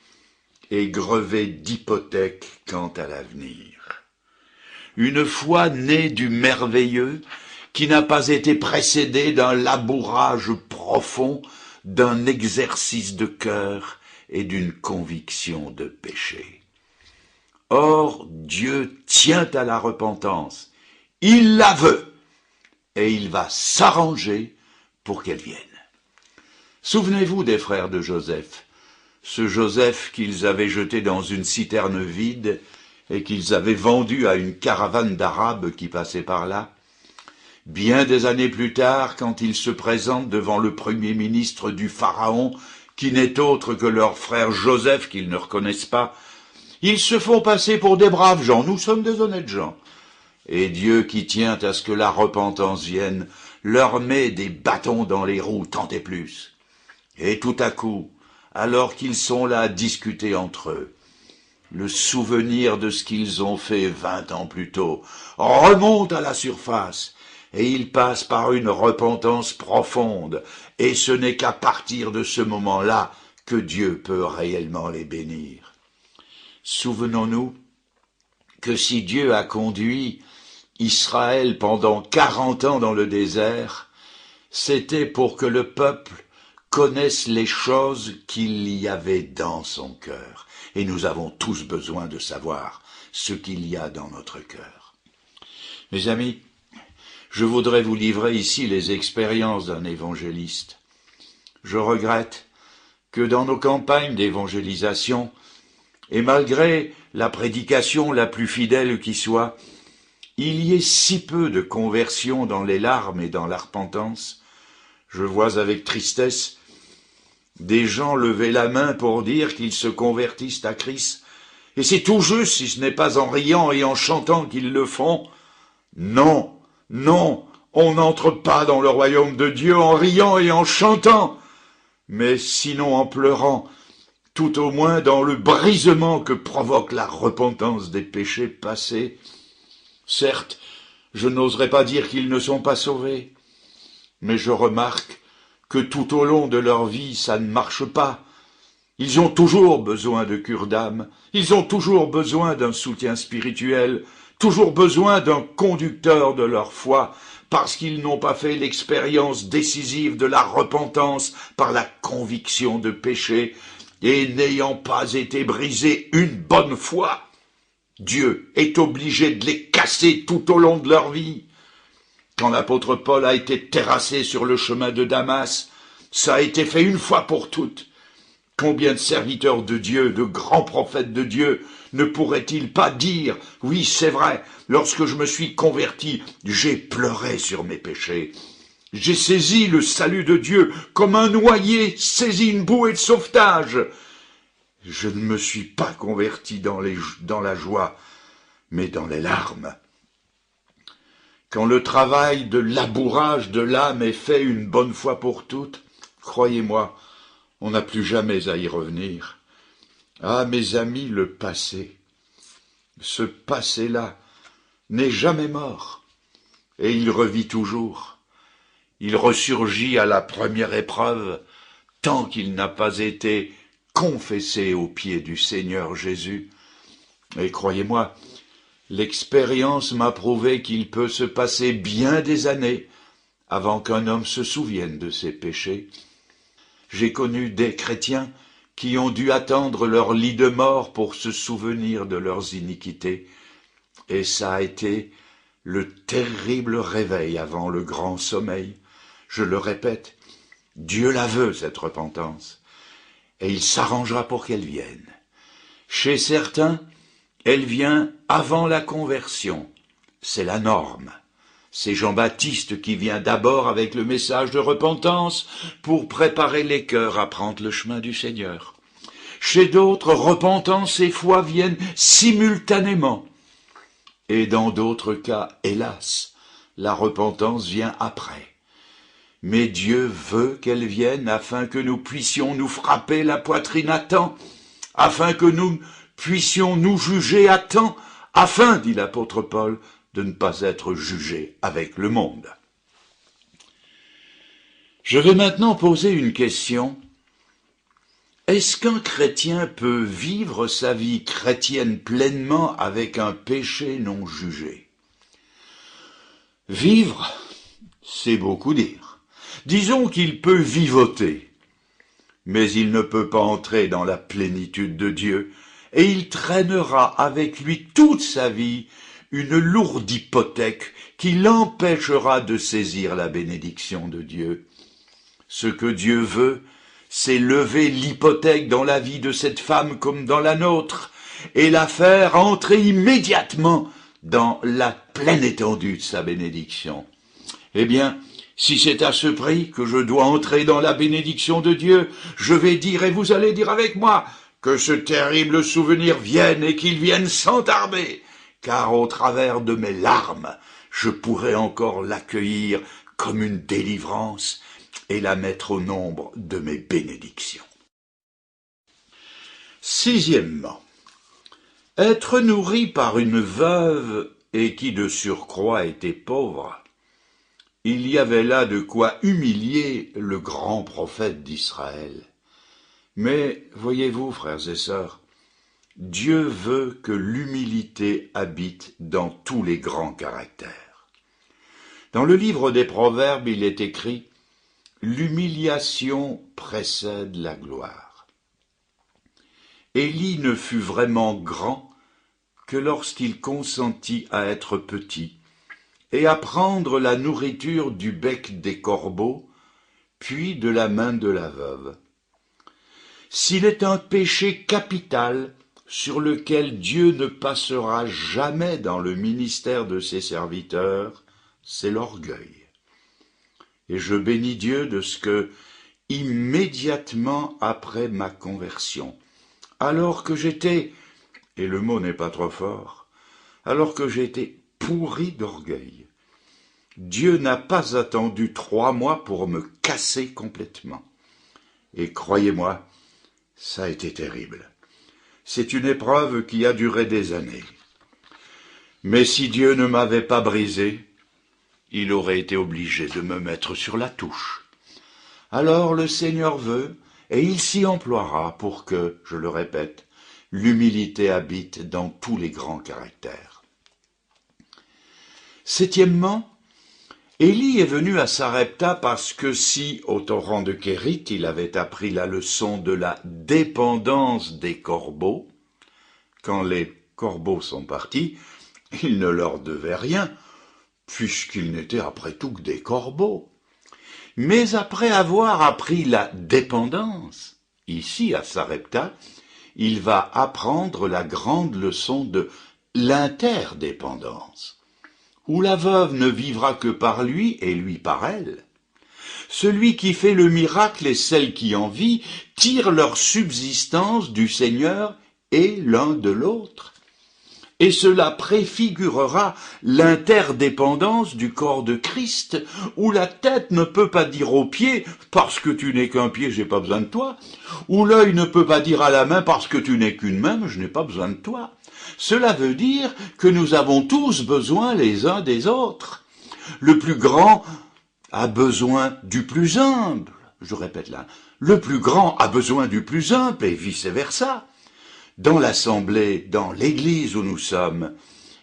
et grevée d'hypothèques quant à l'avenir. Une foi née du merveilleux qui n'a pas été précédée d'un labourage profond, d'un exercice de cœur et d'une conviction de péché. Or, Dieu tient à la repentance, il la veut, et il va s'arranger pour qu'elle vienne. Souvenez-vous des frères de Joseph, ce Joseph qu'ils avaient jeté dans une citerne vide et qu'ils avaient vendu à une caravane d'Arabes qui passait par là. Bien des années plus tard, quand ils se présentent devant le premier ministre du Pharaon, qui n'est autre que leur frère Joseph qu'ils ne reconnaissent pas, ils se font passer pour des braves gens, nous sommes des honnêtes gens. Et Dieu, qui tient à ce que la repentance vienne, leur met des bâtons dans les roues, tant et plus. Et tout à coup, alors qu'ils sont là à discuter entre eux, le souvenir de ce qu'ils ont fait 20 ans plus tôt remonte à la surface, et ils passent par une repentance profonde, et ce n'est qu'à partir de ce moment-là que Dieu peut réellement les bénir. Souvenons-nous que si Dieu a conduit Israël pendant 40 ans dans le désert, c'était pour que le peuple connaisse les choses qu'il y avait dans son cœur. Et nous avons tous besoin de savoir ce qu'il y a dans notre cœur. Mes amis, je voudrais vous livrer ici les expériences d'un évangéliste. Je regrette que dans nos campagnes d'évangélisation, et malgré la prédication la plus fidèle qui soit, il y ait si peu de conversion dans les larmes et dans la repentance. Je vois avec tristesse des gens lever la main pour dire qu'ils se convertissent à Christ, et c'est tout juste si ce n'est pas en riant et en chantant qu'ils le font. Non, non, on n'entre pas dans le royaume de Dieu en riant et en chantant, mais sinon en pleurant, tout au moins dans le brisement que provoque la repentance des péchés passés. Certes, je n'oserais pas dire qu'ils ne sont pas sauvés, mais je remarque que tout au long de leur vie, ça ne marche pas. Ils ont toujours besoin de cure d'âme, ils ont toujours besoin d'un soutien spirituel, toujours besoin d'un conducteur de leur foi, parce qu'ils n'ont pas fait l'expérience décisive de la repentance par la conviction de péché, et n'ayant pas été brisés une bonne fois, Dieu est obligé de les casser tout au long de leur vie. Quand l'apôtre Paul a été terrassé sur le chemin de Damas, ça a été fait une fois pour toutes. Combien de serviteurs de Dieu, de grands prophètes de Dieu, ne pourraient-ils pas dire, oui, c'est vrai, lorsque je me suis converti, j'ai pleuré sur mes péchés. J'ai saisi le salut de Dieu comme un noyé saisit une bouée de sauvetage. Je ne me suis pas converti dans la joie, mais dans les larmes. Quand le travail de labourage de l'âme est fait une bonne fois pour toutes, croyez-moi, on n'a plus jamais à y revenir. Ah, mes amis, le passé, ce passé-là n'est jamais mort, et il revit toujours. Il ressurgit à la première épreuve, tant qu'il n'a pas été confessé aux pieds du Seigneur Jésus. Et croyez-moi, l'expérience m'a prouvé qu'il peut se passer bien des années avant qu'un homme se souvienne de ses péchés. J'ai connu des chrétiens qui ont dû attendre leur lit de mort pour se souvenir de leurs iniquités, et ça a été le terrible réveil avant le grand sommeil. Je le répète, Dieu la veut, cette repentance, et il s'arrangera pour qu'elle vienne. Chez certains, elle vient avant la conversion, c'est la norme. C'est Jean-Baptiste qui vient d'abord avec le message de repentance pour préparer les cœurs à prendre le chemin du Seigneur. Chez d'autres, repentance et foi viennent simultanément. Et dans d'autres cas, hélas, la repentance vient après. Mais Dieu veut qu'elle vienne afin que nous puissions nous frapper la poitrine à temps, afin que nous puissions nous juger à temps, afin, dit l'apôtre Paul, de ne pas être jugés avec le monde. Je vais maintenant poser une question. Est-ce qu'un chrétien peut vivre sa vie chrétienne pleinement avec un péché non jugé? Vivre, c'est beaucoup dire. Disons qu'il peut vivoter, mais il ne peut pas entrer dans la plénitude de Dieu, et il traînera avec lui toute sa vie une lourde hypothèque qui l'empêchera de saisir la bénédiction de Dieu. Ce que Dieu veut, c'est lever l'hypothèque dans la vie de cette femme comme dans la nôtre, et la faire entrer immédiatement dans la pleine étendue de sa bénédiction. Eh bien, si c'est à ce prix que je dois entrer dans la bénédiction de Dieu, je vais dire, et vous allez dire avec moi, que ce terrible souvenir vienne et qu'il vienne sans tarder, car au travers de mes larmes, je pourrai encore l'accueillir comme une délivrance et la mettre au nombre de mes bénédictions. Sixièmement, être nourri par une veuve et qui de surcroît était pauvre, il y avait là de quoi humilier le grand prophète d'Israël. Mais, voyez-vous, frères et sœurs, Dieu veut que l'humilité habite dans tous les grands caractères. Dans le livre des Proverbes, il est écrit « L'humiliation précède la gloire ». Élie ne fut vraiment grand que lorsqu'il consentit à être petit et à prendre la nourriture du bec des corbeaux, puis de la main de la veuve. S'il est un péché capital sur lequel Dieu ne passera jamais dans le ministère de ses serviteurs, c'est l'orgueil. Et je bénis Dieu de ce que, immédiatement après ma conversion, alors que j'étais, et le mot n'est pas trop fort, alors que j'étais pourri d'orgueil, Dieu n'a pas attendu 3 mois pour me casser complètement. Et croyez-moi, ça a été terrible. C'est une épreuve qui a duré des années. Mais si Dieu ne m'avait pas brisé, il aurait été obligé de me mettre sur la touche. Alors le Seigneur veut, et il s'y emploiera pour que, je le répète, l'humilité habite dans tous les grands caractères. Septièmement, Élie est venu à Sarepta parce que si, au torrent de Kérit, il avait appris la leçon de la dépendance des corbeaux, quand les corbeaux sont partis, il ne leur devait rien, puisqu'ils n'étaient après tout que des corbeaux. Mais après avoir appris la dépendance, ici à Sarepta, il va apprendre la grande leçon de l'interdépendance, où la veuve ne vivra que par lui et lui par elle. Celui qui fait le miracle et celle qui en vit tirent leur subsistance du Seigneur et l'un de l'autre. Et cela préfigurera l'interdépendance du corps de Christ, où la tête ne peut pas dire aux pieds « parce que tu n'es qu'un pied, j'ai pas besoin de toi », où l'œil ne peut pas dire à la main « parce que tu n'es qu'une main, je n'ai pas besoin de toi ». Cela veut dire que nous avons tous besoin les uns des autres. Le plus grand a besoin du plus humble, je répète là, le plus grand a besoin du plus humble et vice-versa. Dans l'assemblée, dans l'église où nous sommes,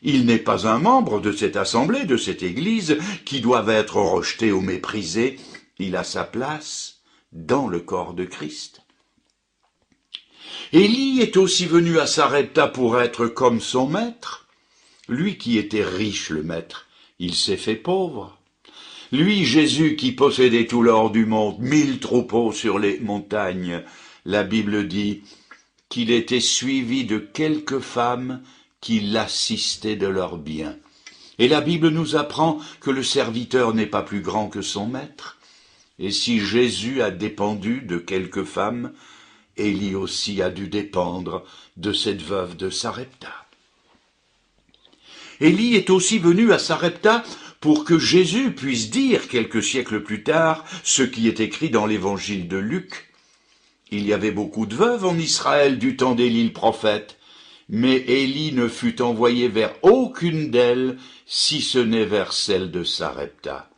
il n'est pas un membre de cette assemblée, de cette église, qui doit être rejeté ou méprisé. Il a sa place dans le corps de Christ. Élie est aussi venu à Sarepta pour être comme son maître. Lui qui était riche, le maître, il s'est fait pauvre. Lui, Jésus, qui possédait tout l'or du monde, 1000 troupeaux sur les montagnes, la Bible dit qu'il était suivi de quelques femmes qui l'assistaient de leurs biens. Et la Bible nous apprend que le serviteur n'est pas plus grand que son maître. Et si Jésus a dépendu de quelques femmes, Élie aussi a dû dépendre de cette veuve de Sarepta. Élie est aussi venu à Sarepta pour que Jésus puisse dire quelques siècles plus tard ce qui est écrit dans l'évangile de Luc. Il y avait beaucoup de veuves en Israël du temps d'Élie le prophète, mais Élie ne fut envoyé vers aucune d'elles, si ce n'est vers celle de Sarepta.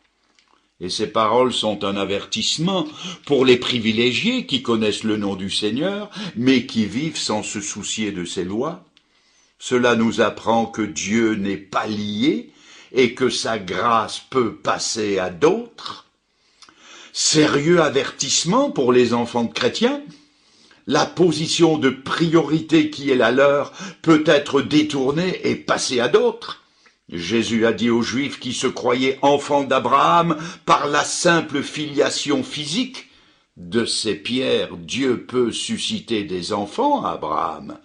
Et ces paroles sont un avertissement pour les privilégiés qui connaissent le nom du Seigneur, mais qui vivent sans se soucier de ses lois. Cela nous apprend que Dieu n'est pas lié et que sa grâce peut passer à d'autres. Sérieux avertissement pour les enfants de chrétiens. La position de priorité qui est la leur peut être détournée et passer à d'autres. Jésus a dit aux Juifs qui se croyaient enfants d'Abraham par la simple filiation physique. De ces pierres, Dieu peut susciter des enfants à Abraham.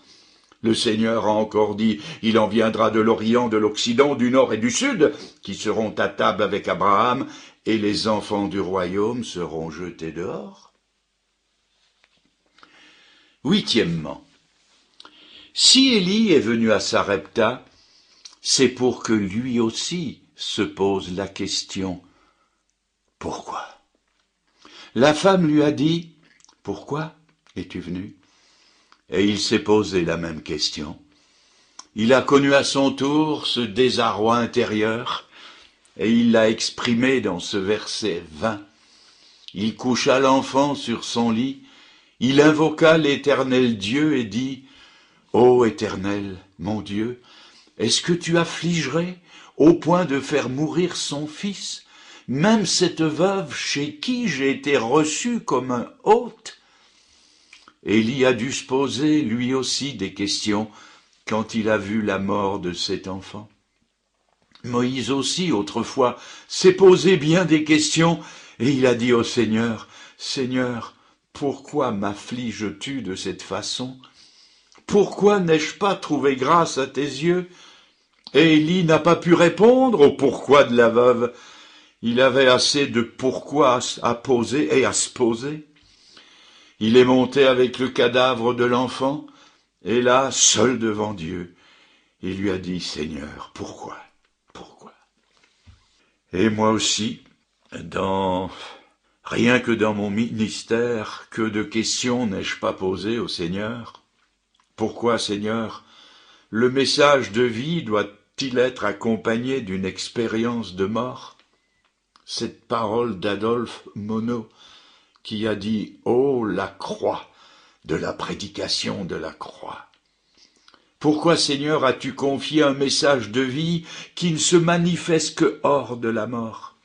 Le Seigneur a encore dit, il en viendra de l'Orient, de l'Occident, du Nord et du Sud, qui seront à table avec Abraham, et les enfants du royaume seront jetés dehors. Huitièmement, si Élie est venu à Sarepta, c'est pour que lui aussi se pose la question « Pourquoi ?» La femme lui a dit « Pourquoi es-tu venu ?» Et il s'est posé la même question. Il a connu à son tour ce désarroi intérieur, et il l'a exprimé dans ce verset 20. Il coucha l'enfant sur son lit, il invoqua l'Éternel Dieu et dit « Ô Éternel, mon Dieu, est-ce que tu affligerais au point de faire mourir son fils, même cette veuve chez qui j'ai été reçu comme un hôte ?» Élie a dû se poser lui aussi des questions quand il a vu la mort de cet enfant. Moïse aussi, autrefois, s'est posé bien des questions et il a dit au Seigneur, « Seigneur, pourquoi m'affliges-tu de cette façon? Pourquoi n'ai-je pas trouvé grâce à tes yeux ?» Et Élie n'a pas pu répondre au pourquoi de la veuve. Il avait assez de pourquoi à poser et à se poser. Il est monté avec le cadavre de l'enfant, et là, seul devant Dieu, il lui a dit, « Seigneur, pourquoi? Pourquoi ?» Et moi aussi, rien que dans mon ministère, que de questions n'ai-je pas posées au Seigneur? Pourquoi, Seigneur, le message de vie doit-il être accompagné d'une expérience de mort? Cette parole d'Adolphe Monod, qui a dit « Oh, la croix !» de la prédication de la croix. Pourquoi, Seigneur, as-tu confié un message de vie qui ne se manifeste que hors de la mort?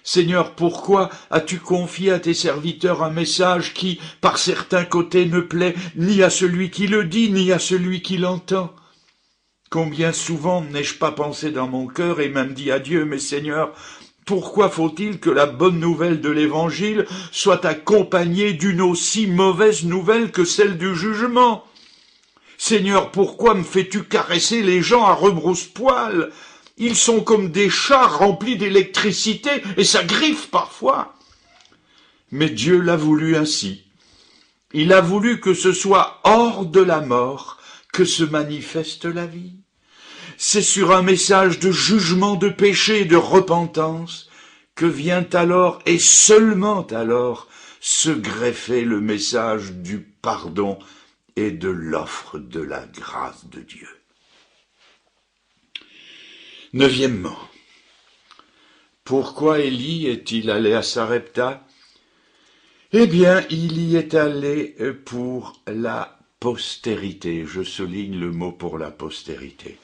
Seigneur, pourquoi as-tu confié à tes serviteurs un message qui, par certains côtés, ne plaît ni à celui qui le dit, ni à celui qui l'entend? Combien souvent n'ai-je pas pensé dans mon cœur et même dit à Dieu, mais Seigneur, pourquoi faut-il que la bonne nouvelle de l'Évangile soit accompagnée d'une aussi mauvaise nouvelle que celle du jugement? Seigneur, pourquoi me fais-tu caresser les gens à rebrousse-poil? Ils sont comme des chats remplis d'électricité et ça griffe parfois. Mais Dieu l'a voulu ainsi. Il a voulu que ce soit hors de la mort que se manifeste la vie. C'est sur un message de jugement de péché et de repentance que vient alors, et seulement alors, se greffer le message du pardon et de l'offre de la grâce de Dieu. Neuvièmement, pourquoi Élie est-il allé à Sarepta? Eh bien, il y est allé pour la postérité. Je souligne le mot pour la postérité.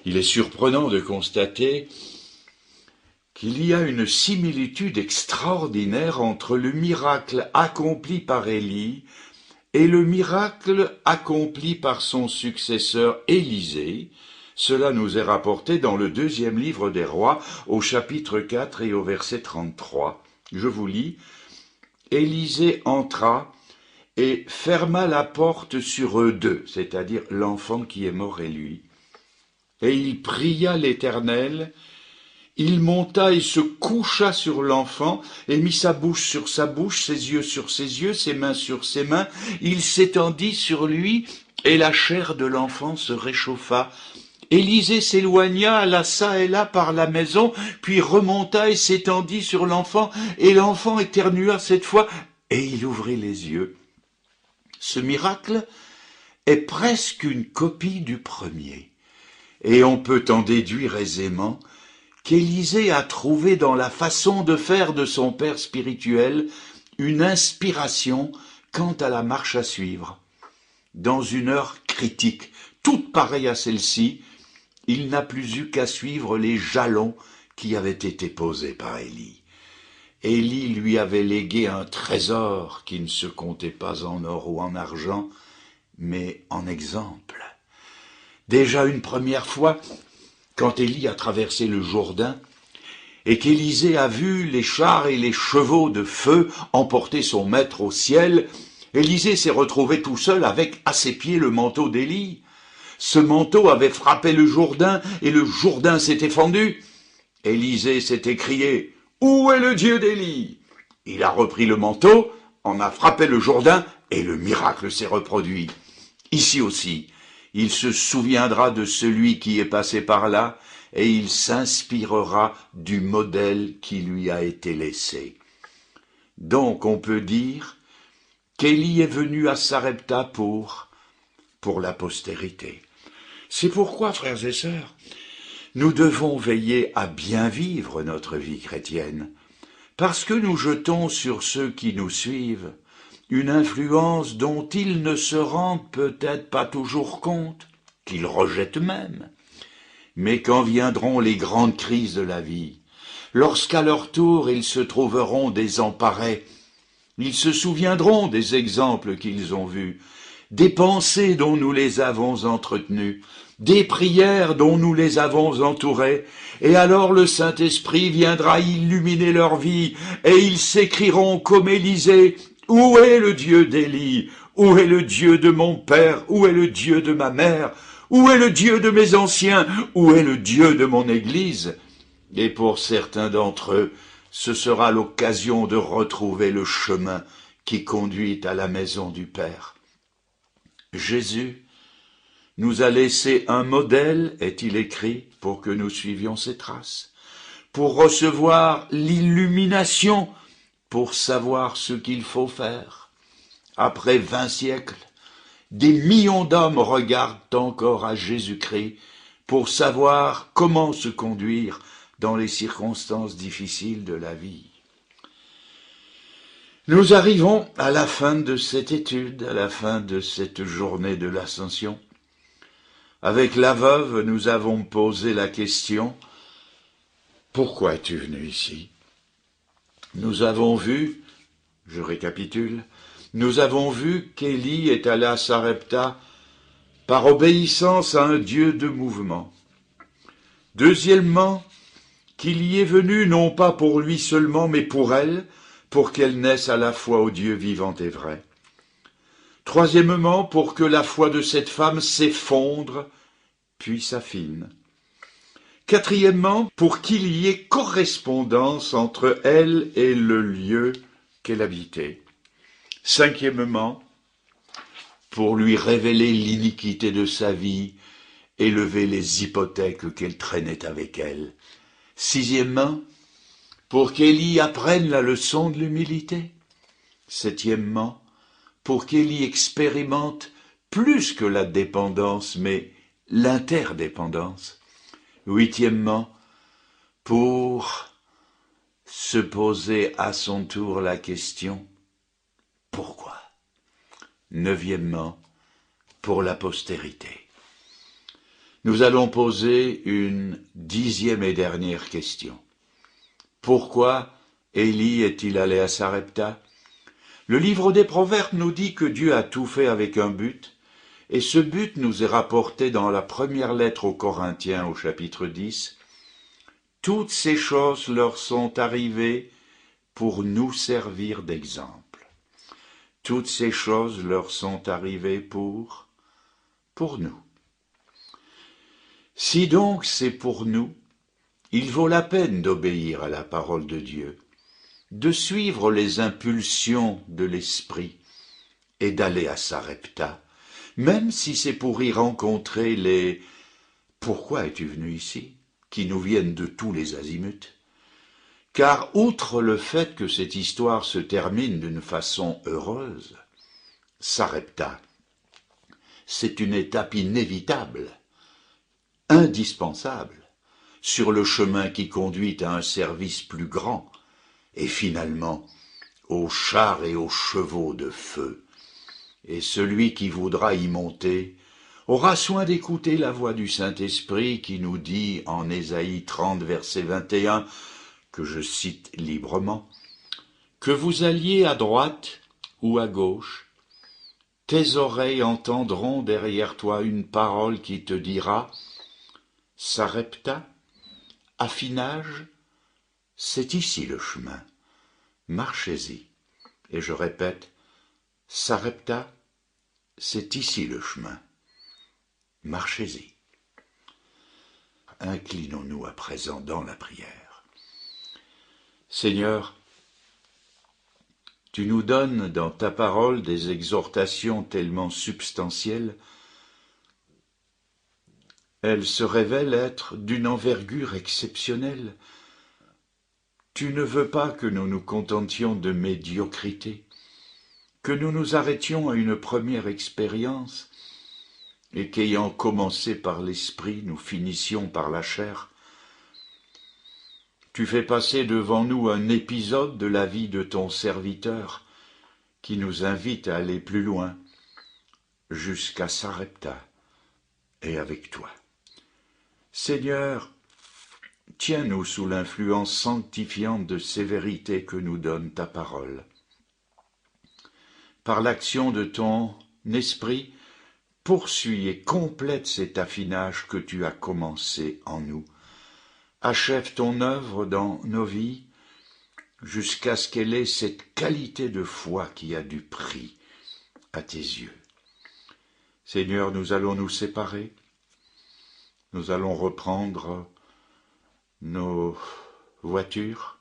Il est surprenant de constater qu'il y a une similitude extraordinaire entre le miracle accompli par Élie et le miracle accompli par son successeur Élisée. Cela nous est rapporté dans le 2e livre des Rois, au chapitre 4 et au verset 33. Je vous lis. Élisée entra et ferma la porte sur eux deux, c'est-à-dire l'enfant qui est mort et lui. Et il pria l'Éternel, il monta et se coucha sur l'enfant, et mit sa bouche sur sa bouche, ses yeux sur ses yeux, ses mains sur ses mains, il s'étendit sur lui, et la chair de l'enfant se réchauffa, Élisée s'éloigna, alla çà et là par la maison, puis remonta et s'étendit sur l'enfant, et l'enfant éternua cette fois, et il ouvrit les yeux. Ce miracle est presque une copie du premier, et on peut en déduire aisément qu'Élisée a trouvé dans la façon de faire de son père spirituel une inspiration quant à la marche à suivre. Dans une heure critique, toute pareille à celle-ci, il n'a plus eu qu'à suivre les jalons qui avaient été posés par Élie. Élie lui avait légué un trésor qui ne se comptait pas en or ou en argent, mais en exemple. Déjà une première fois, quand Élie a traversé le Jourdain, et qu'Élisée a vu les chars et les chevaux de feu emporter son maître au ciel, Élisée s'est retrouvé tout seul avec à ses pieds le manteau d'Élie. Ce manteau avait frappé le Jourdain et le Jourdain s'était fendu. Élisée s'est écrié « Où est le Dieu d'Élie ?» Il a repris le manteau, en a frappé le Jourdain et le miracle s'est reproduit. Ici aussi, il se souviendra de celui qui est passé par là et il s'inspirera du modèle qui lui a été laissé. Donc on peut dire qu'Élie est venu à Sarepta pour la postérité. C'est pourquoi, frères et sœurs, nous devons veiller à bien vivre notre vie chrétienne, parce que nous jetons sur ceux qui nous suivent une influence dont ils ne se rendent peut-être pas toujours compte, qu'ils rejettent même. Mais quand viendront les grandes crises de la vie, lorsqu'à leur tour ils se trouveront désemparés, ils se souviendront des exemples qu'ils ont vus, des pensées dont nous les avons entretenues, des prières dont nous les avons entourés, et alors le Saint-Esprit viendra illuminer leur vie, et ils s'écrieront comme Élisée, « Où est le Dieu d'Élie? Où est le Dieu de mon père? Où est le Dieu de ma mère? Où est le Dieu de mes anciens? Où est le Dieu de mon Église ?» Et pour certains d'entre eux, ce sera l'occasion de retrouver le chemin qui conduit à la maison du Père. Jésus nous a laissé un modèle, est-il écrit, pour que nous suivions ses traces, pour recevoir l'illumination, pour savoir ce qu'il faut faire. Après 20 siècles, des millions d'hommes regardent encore à Jésus-Christ pour savoir comment se conduire dans les circonstances difficiles de la vie. Nous arrivons à la fin de cette étude, à la fin de cette journée de l'Ascension. Avec la veuve, nous avons posé la question « Pourquoi es-tu venu ici ?» Nous avons vu, je récapitule, nous avons vu qu'Élie est allé à Sarepta par obéissance à un Dieu de mouvement. Deuxièmement, qu'il y est venu non pas pour lui seulement, mais pour elle, pour qu'elle naisse à la fois au Dieu vivant et vrai. Troisièmement, pour que la foi de cette femme s'effondre, puis s'affine. Quatrièmement, pour qu'il y ait correspondance entre elle et le lieu qu'elle habitait. Cinquièmement, pour lui révéler l'iniquité de sa vie et lever les hypothèques qu'elle traînait avec elle. Sixièmement, pour qu'Élie apprenne la leçon de l'humilité. Septièmement, pour qu'Élie expérimente plus que la dépendance, mais l'interdépendance. Huitièmement, pour se poser à son tour la question « Pourquoi ?» Neuvièmement, pour la postérité. Nous allons poser une 10e et dernière question. Pourquoi Élie est-il allé à Sarepta? Le livre des Proverbes nous dit que Dieu a tout fait avec un but, et ce but nous est rapporté dans la première lettre aux Corinthiens au chapitre 10. Toutes ces choses leur sont arrivées pour nous servir d'exemple. Toutes ces choses leur sont arrivées pour nous. Si donc c'est pour nous, il vaut la peine d'obéir à la parole de Dieu, de suivre les impulsions de l'esprit et d'aller à Sarepta, même si c'est pour y rencontrer les pourquoi es-tu venu ici, qui nous viennent de tous les azimuts? Car outre le fait que cette histoire se termine d'une façon heureuse, Sarepta, c'est une étape inévitable, indispensable, sur le chemin qui conduit à un service plus grand, et finalement aux chars et aux chevaux de feu. Et celui qui voudra y monter aura soin d'écouter la voix du Saint-Esprit qui nous dit en Ésaïe 30, verset 21, que je cite librement, « Que vous alliez à droite ou à gauche, tes oreilles entendront derrière toi une parole qui te dira « Sarepta, affinage, c'est ici le chemin, marchez-y. » Et je répète, « Sarepta, c'est ici le chemin, marchez-y. » Inclinons-nous à présent dans la prière. Seigneur, tu nous donnes dans ta parole des exhortations tellement substantielles, elles se révèlent être d'une envergure exceptionnelle. Tu ne veux pas que nous nous contentions de médiocrité, que nous nous arrêtions à une première expérience, et qu'ayant commencé par l'esprit, nous finissions par la chair. Tu fais passer devant nous un épisode de la vie de ton serviteur qui nous invite à aller plus loin, jusqu'à Sarepta et avec toi. Seigneur, tiens-nous sous l'influence sanctifiante de ces vérités que nous donne ta parole. Par l'action de ton esprit, poursuis et complète cet affinage que tu as commencé en nous. Achève ton œuvre dans nos vies jusqu'à ce qu'elle ait cette qualité de foi qui a du prix à tes yeux. Seigneur, nous allons nous séparer, nous allons reprendre nos voitures,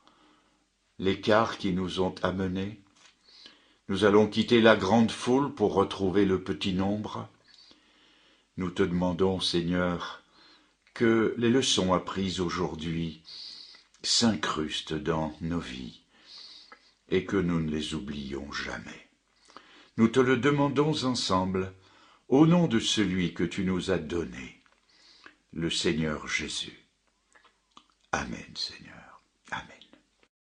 les cars qui nous ont amenés, nous allons quitter la grande foule pour retrouver le petit nombre. Nous te demandons, Seigneur, que les leçons apprises aujourd'hui s'incrustent dans nos vies et que nous ne les oublions jamais. Nous te le demandons ensemble, au nom de celui que tu nous as donné, le Seigneur Jésus. Amen, Seigneur.